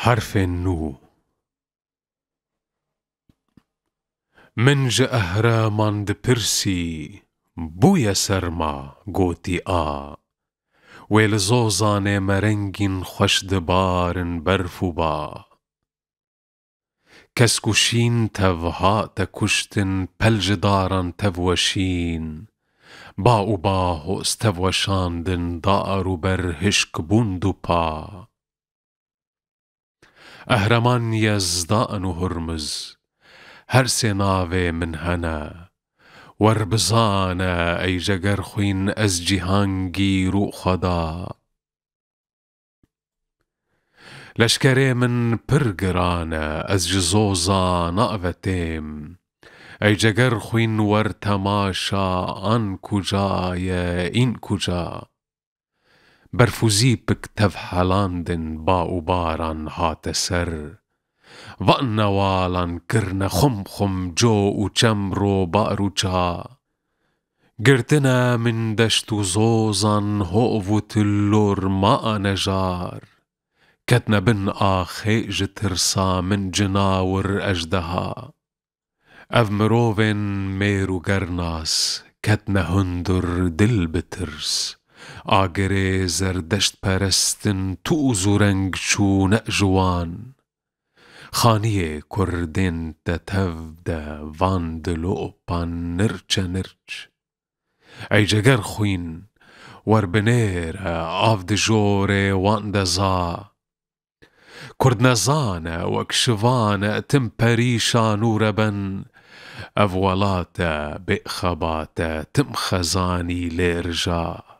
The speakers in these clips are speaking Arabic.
حرف النو من جأهرا ماند برسي بويا سرما قوتي والزوزان مرنجين خوش دبارن برفو با كسكوشين تفها تكشتن بلجدارن تفوشين باو باهو استفوشاندن دارو برهشك بوندو با أهرمان يزدان هرمز هر سناوي من هنا وربزانا أي جگر خوين از جهانگي رو خدا لشكري من برگرانا از جزوزا ناوتيم أي جگر خوين ور تماشا آن کجا يا این کجا برفوزي بك تفحلاندن باو باران هات سر وانوالان كرنا خم جو و چمرو بارو چا گرتنا من دشتو زوزان هوفو تلور ما نجار كتنا بن آخيج ترسا من جناور أجدها أف مروفن ميرو گرناس كتنا هندر دل بترس آگره زردشت پرستن توزو رنگ چو نأجوان خانیه کردن تتفده واندلو پان نرچ نرچ ای جگر خوین ور بنیر آف دجوره واندزا کرد نزانه وکشوانه تم پریشان و ربن اولاته بخباته تم خزانی لرجا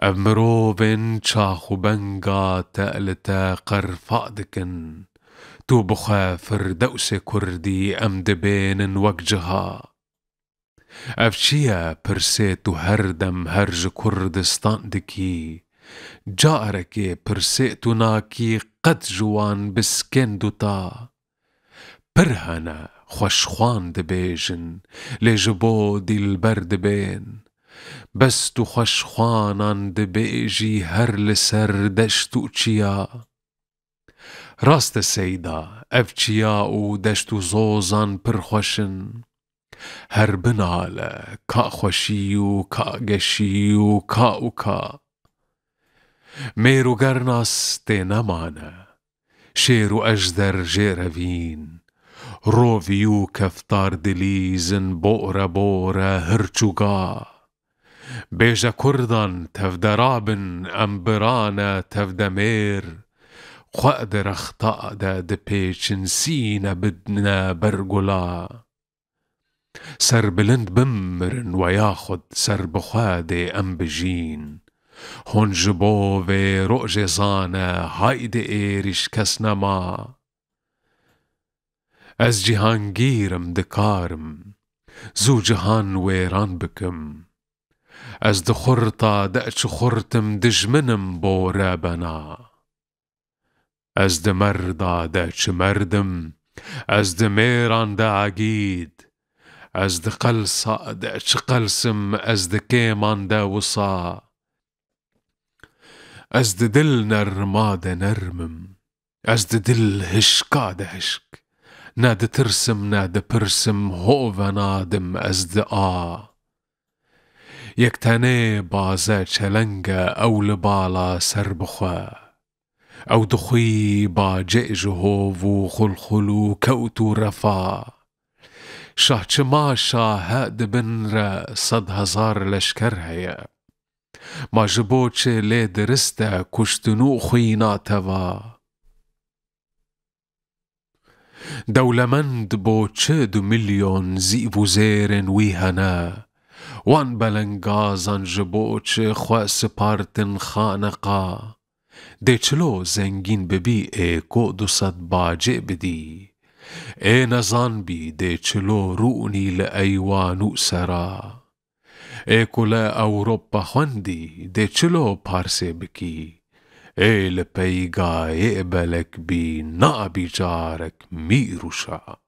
مروفن چاخو بنگا تألتا قرفادكن تو بخا فردوس كردي دبين وجهها افشيا برسيتو هردم هرج كردستان دكي جاركي برسيتو ناكي قد جوان بسكندو تا برهنا خوشخوان دبيجن لجبو دي البرد بين بس تو خوشخوانان دبيجي هر لسر دشتو چيا راست سيدا اف چيا و دشتو زوزان پرخوشن هر بناله كا خوشيو كا گشيو كا و كا ميرو گرناس تي نمانه شيرو اجدر جيروين روفيو كفتار دليزن بورا بورا هرچوغا بيجا كردان تفدرابن أمبرانا تفدمير قادر اخطاء دا دبيشن سينا بدنا برغلا سر بلند بمرن وياخد سر بخادي أم بجين هون جبوفي رؤجي زانا هايدي ايرش كسنما از جهانگيرم دكارم زو جهان ويران بكم از دخرطا دأچ خرتم دجمنم بورا بنا از دمردا دأچ مردم از دميران دا عقيد از دقلصا دأچ قلسم از دكيمان دا وصا از دل نرما دا نرمم از دل هشكا دا هشك ناد ترسم ناد برسم هوفا نادم از دآ يكتني بازا چلنگا او لبالا سر بخوا او دخوي با جئجهو خلخلو كوتو رفا شاه چما شاهد بن را 100,000 لشکر هيا ما جبو چه لي درستا كشتنو خوينا توا دولمند بو چه 2 مليون زيبو زيرن ويهنا وان بلنگازان جبوچ خواه سپارتن خانقا ده چلو زنگین ببی ای کو 200 باجه بدی ای نزان بی ده چلو رونی لأیوانو سرا ای کلا اوروپا خوندی ده چلو پارسه بکی ای لپیگا ای بلک بی نا بی جارک میروشا